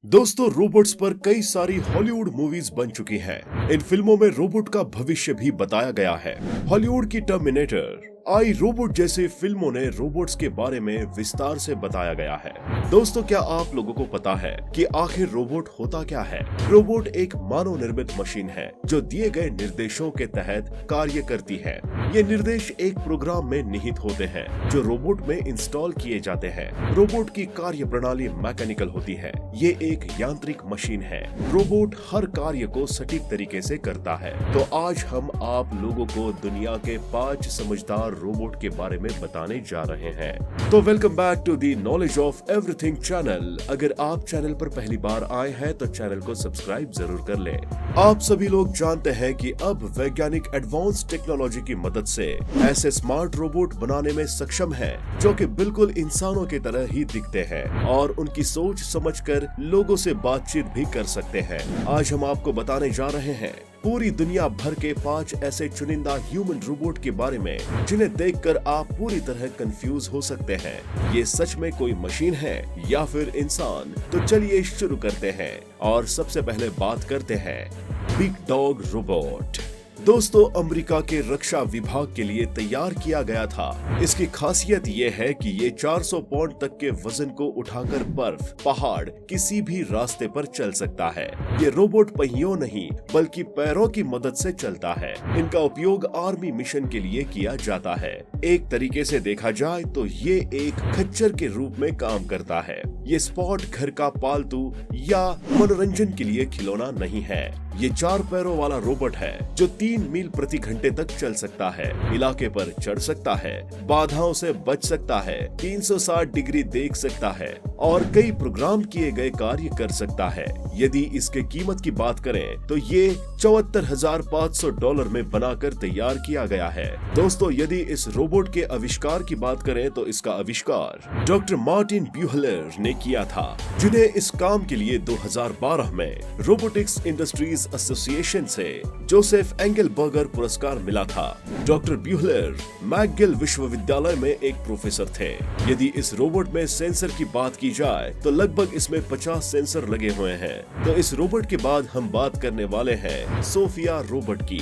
दोस्तों, रोबोट्स पर कई सारी हॉलीवुड मूवीज बन चुकी हैं। इन फिल्मों में रोबोट का भविष्य भी बताया गया है। हॉलीवुड की टर्मिनेटर, आई रोबोट जैसी फिल्मों ने रोबोट्स के बारे में विस्तार से बताया गया है। दोस्तों, क्या आप लोगों को पता है कि आखिर रोबोट होता क्या है? रोबोट एक मानव निर्मित मशीन है जो दिए गए निर्देशों के तहत कार्य करती है। ये निर्देश एक प्रोग्राम में निहित होते हैं जो रोबोट में इंस्टॉल किए जाते हैं। रोबोट की कार्य प्रणाली मैकेनिकल होती है। ये एक यांत्रिक मशीन है। रोबोट हर कार्य को सटीक तरीके से करता है। तो आज हम आप लोगों को दुनिया के 5 समझदार रोबोट के बारे में बताने जा रहे हैं। तो welcome back to the knowledge of everything channel. अगर आप चैनल पर पहली बार आए हैं तो चैनल को सब्सक्राइब जरूर कर लें। आप सभी लोग जानते हैं कि अब वैज्ञानिक एडवांस टेक्नोलॉजी की मदद से ऐसे स्मार्ट रोबोट बनाने में सक्षम हैं जो कि बिल्कुल इंसानों की तरह ही दिखते हैं और उनकी सोच समझकर लोगों से बातचीत भी कर सकते हैं। आज हम आपको बताने जा रहे हैं पूरी दुनिया भर के 5 ऐसे चुनिंदा ह्यूमन रोबोट के बारे में जिन्हें देखकर आप पूरी तरह कंफ्यूज हो सकते हैं। ये सच में कोई मशीन है या फिर इंसान? तो चलिए शुरू करते हैं और सबसे पहले बात करते हैं बिग डॉग रोबोट। दोस्तों, अमेरिका के रक्षा विभाग के लिए तैयार किया गया था। इसकी खासियत ये है कि ये 400 पाउंड तक के वजन को उठाकर बर्फ, पहाड़, किसी भी रास्ते पर चल सकता है। ये रोबोट पहियों नहीं बल्कि पैरों की मदद से चलता है। इनका उपयोग आर्मी मिशन के लिए किया जाता है। एक तरीके से देखा जाए तो ये एक खच्चर के रूप में काम करता है। ये स्पॉट घर का पालतू या मनोरंजन के लिए खिलौना नहीं है। ये 4 पैरों वाला रोबोट है जो 3 मील प्रति घंटे तक चल सकता है, इलाके पर चढ़ सकता है, बाधाओं से बच सकता है, 360 डिग्री देख सकता है और कई प्रोग्राम किए गए कार्य कर सकता है। यदि इसके कीमत की बात करें तो ये $74,500 में बनाकर तैयार किया गया है। दोस्तों, यदि इस रोबोट के आविष्कार की बात करें तो इसका आविष्कार डॉक्टर मार्टिन ब्यूहलर ने किया था, जिन्हें इस काम के लिए 2012 में रोबोटिक्स इंडस्ट्रीज एसोसिएशन से जोसेफ एंगलबर्गर पुरस्कार मिला था। डॉक्टर ब्यूहलर मैकगिल विश्वविद्यालय में एक प्रोफेसर थे। यदि इस रोबोट में सेंसर की बात की जाए तो लगभग इसमें 50 सेंसर लगे हुए हैं। तो इस रोबोट के बाद हम बात करने वाले हैं सोफिया रोबोट की।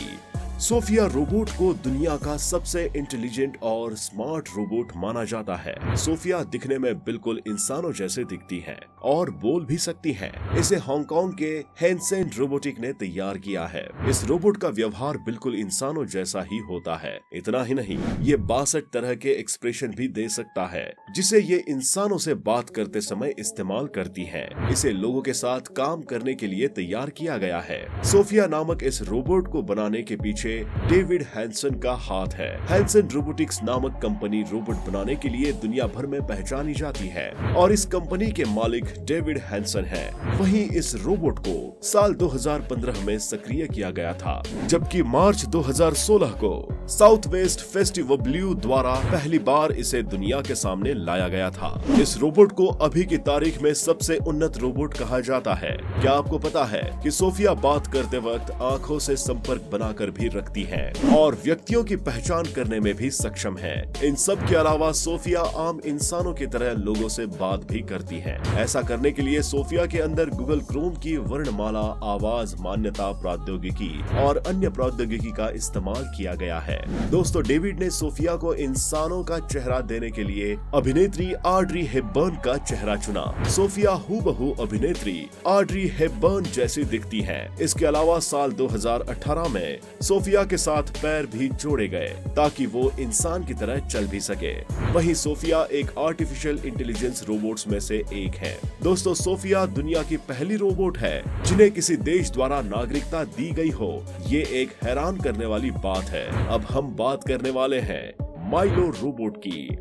सोफिया रोबोट को दुनिया का सबसे इंटेलिजेंट और स्मार्ट रोबोट माना जाता है। सोफिया दिखने में बिल्कुल इंसानों जैसे दिखती है और बोल भी सकती है। इसे हांगकांग के हैंसेन रोबोटिक ने तैयार किया है। इस रोबोट का व्यवहार बिल्कुल इंसानों जैसा ही होता है। इतना ही नहीं, ये 62 तरह के एक्सप्रेशन भी दे सकता है जिसे ये इंसानों से बात करते समय इस्तेमाल करती है। इसे लोगों के साथ काम करने के लिए तैयार किया गया है। सोफिया नामक इस रोबोट को बनाने के पीछे डेविड हैंसन का हाथ है। हैंसन रोबोटिक्स नामक कंपनी रोबोट बनाने के लिए दुनिया भर में पहचानी जाती है और इस कंपनी के मालिक डेविड हैंसन है। वहीं इस रोबोट को साल 2015 में सक्रिय किया गया था, जबकि मार्च 2016 को साउथ वेस्ट फेस्टिवल ब्लू द्वारा पहली बार इसे दुनिया के सामने लाया गया था। इस रोबोट को अभी की तारीख में सबसे उन्नत रोबोट कहा जाता है। क्या आपको पता है कि सोफिया बात करते वक्त आंखों से संपर्क बनाकर भी रखती है और व्यक्तियों की पहचान करने में भी सक्षम है। इन सब के अलावा सोफिया आम इंसानों की तरह लोगों से बात भी करती है। ऐसा करने के लिए सोफिया के अंदर गूगल क्रोम की वर्णमाला, आवाज मान्यता प्रौद्योगिकी और अन्य प्रौद्योगिकी का इस्तेमाल किया गया है। दोस्तों, डेविड ने सोफिया को इंसानों का चेहरा देने के लिए अभिनेत्री ऑड्री हेपबर्न का चेहरा चुना। सोफिया हूबहू अभिनेत्री ऑड्री हेपबर्न जैसी दिखती है। इसके अलावा साल 2018 में सोफिया के साथ पैर भी जोड़े गए ताकि वो इंसान की तरह चल भी सके। वहीं सोफिया एक आर्टिफिशियल इंटेलिजेंस रोबोट्स में से एक है। दोस्तों, सोफिया दुनिया की पहली रोबोट है जिन्हें किसी देश द्वारा नागरिकता दी गई हो। ये एक हैरान करने वाली बात है। अब हम बात करने वाले हैं माइलो रोबोट की।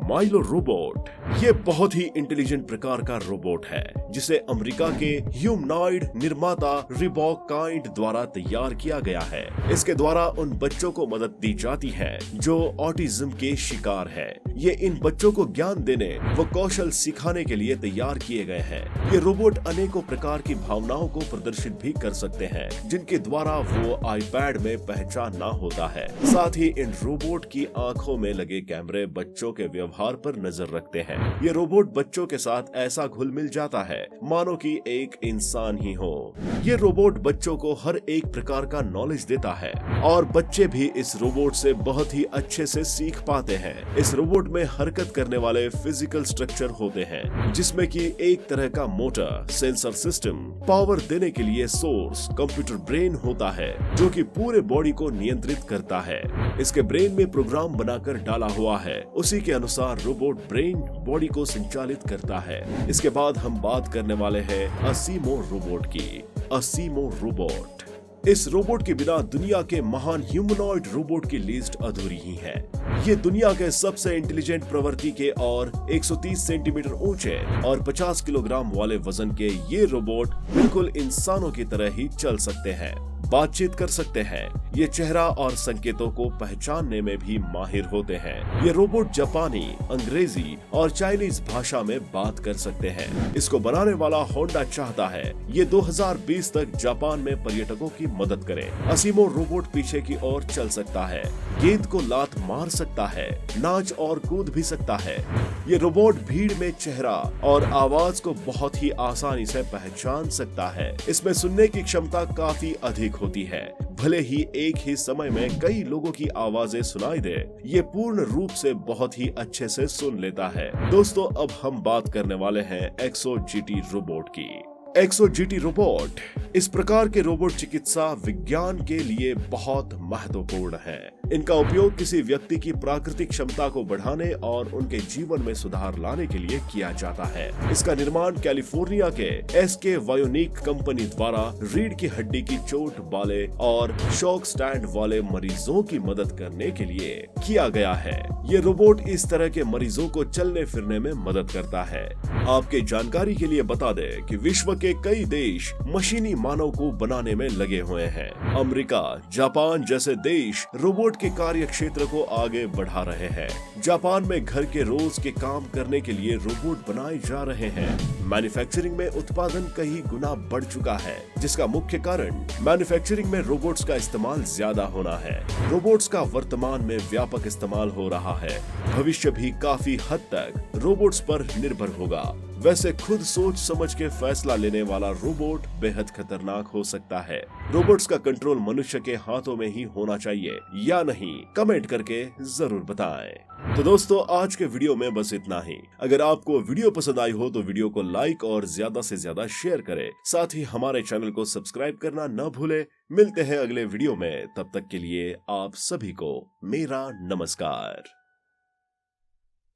माइलो रोबोट ये बहुत ही इंटेलिजेंट प्रकार का रोबोट है जिसे अमेरिका के ह्यूमनॉइड निर्माता रिबॉक काइंड द्वारा तैयार किया गया है। इसके द्वारा उन बच्चों को मदद दी जाती है जो ऑटिज्म के शिकार है। ये इन बच्चों को ज्ञान देने व कौशल सिखाने के लिए तैयार किए गए हैं। ये रोबोट अनेकों प्रकार की भावनाओं को प्रदर्शित भी कर सकते हैं जिनके द्वारा वो आईपैड में पहचानना होता है। साथ ही इन रोबोट की आंखों में लगे कैमरे बच्चों के व्यवहार व्यवहार पर नजर रखते हैं। ये रोबोट बच्चों के साथ ऐसा घुल मिल जाता है मानो कि एक इंसान ही हो। ये रोबोट बच्चों को हर एक प्रकार का नॉलेज देता है और बच्चे भी इस रोबोट से बहुत ही अच्छे से सीख पाते हैं। इस रोबोट में हरकत करने वाले फिजिकल स्ट्रक्चर होते हैं, जिसमें कि एक तरह का मोटर, सेंसर सिस्टम, पावर देने के लिए सोर्स, कंप्यूटर ब्रेन होता है जो कि पूरे बॉडी को नियंत्रित करता है। इसके ब्रेन में प्रोग्राम बनाकर डाला हुआ है, उसी के अनुसार रोबोट ब्रेन बॉडी को संचालित करता है। इसके बाद हम बात करने वाले हैं असीमो रोबोट की। असीमो रोबोट, इस रोबोट के बिना दुनिया के महान ह्यूमनॉइड रोबोट की लिस्ट अधूरी ही है। ये दुनिया के सबसे इंटेलिजेंट प्रवृत्ति के और 130 सेंटीमीटर ऊंचे और 50 किलोग्राम वाले वजन के ये रोबोट बिल्कुल इंसानों की तरह ही चल सकते हैं, बातचीत कर सकते हैं। ये चेहरा और संकेतों को पहचानने में भी माहिर होते हैं। ये रोबोट जापानी, अंग्रेजी और चाइनीज भाषा में बात कर सकते हैं। इसको बनाने वाला होंडा चाहता है ये 2020 तक जापान में पर्यटकों की मदद करे। असीमो रोबोट पीछे की ओर चल सकता है, गेंद को लात मार सकता है, नाच और कूद भी सकता है। ये रोबोट भीड़ में चेहरा और आवाज को बहुत ही आसानी से पहचान सकता है। इसमें सुनने की क्षमता काफी अधिक होती है। भले ही एक ही समय में कई लोगों की आवाजें सुनाई दे, ये पूर्ण रूप से बहुत ही अच्छे से सुन लेता है। दोस्तों, अब हम बात करने वाले हैं एक्सो जीटी रोबोट की। एक्सो जीटी रोबोट, इस प्रकार के रोबोट चिकित्सा विज्ञान के लिए बहुत महत्वपूर्ण है। इनका उपयोग किसी व्यक्ति की प्राकृतिक क्षमता को बढ़ाने और उनके जीवन में सुधार लाने के लिए किया जाता है। इसका निर्माण कैलिफोर्निया के एसके वायोनिक कंपनी द्वारा रीढ़ की हड्डी की चोट वाले और शॉक स्टैंड वाले मरीजों की मदद करने के लिए किया गया है। ये रोबोट इस तरह के मरीजों को चलने फिरने में मदद करता है। आपके जानकारी के लिए बता दें कि विश्व के कई देश मशीनी मानव को बनाने में लगे हुए हैं। अमेरिका, जापान जैसे देश रोबोट के कार्य क्षेत्र को आगे बढ़ा रहे हैं। जापान में घर के रोज के काम करने के लिए रोबोट बनाए जा रहे हैं। मैन्युफैक्चरिंग में उत्पादन कई गुना बढ़ चुका है, जिसका मुख्य कारण मैन्युफैक्चरिंग में रोबोट्स का इस्तेमाल ज्यादा होना है। रोबोट्स का वर्तमान में व्यापक इस्तेमाल हो रहा है। भविष्य भी काफी हद तक रोबोट्स पर निर्भर होगा। वैसे खुद सोच समझ के फैसला लेने वाला रोबोट बेहद खतरनाक हो सकता है। रोबोट्स का कंट्रोल मनुष्य के हाथों में ही होना चाहिए या नहीं, कमेंट करके जरूर बताएं। तो दोस्तों, आज के वीडियो में बस इतना ही। अगर आपको वीडियो पसंद आई हो तो वीडियो को लाइक और ज्यादा से ज्यादा शेयर करें। साथ ही हमारे चैनल को सब्सक्राइब करना न भूले। मिलते हैं अगले वीडियो में, तब तक के लिए आप सभी को मेरा नमस्कार।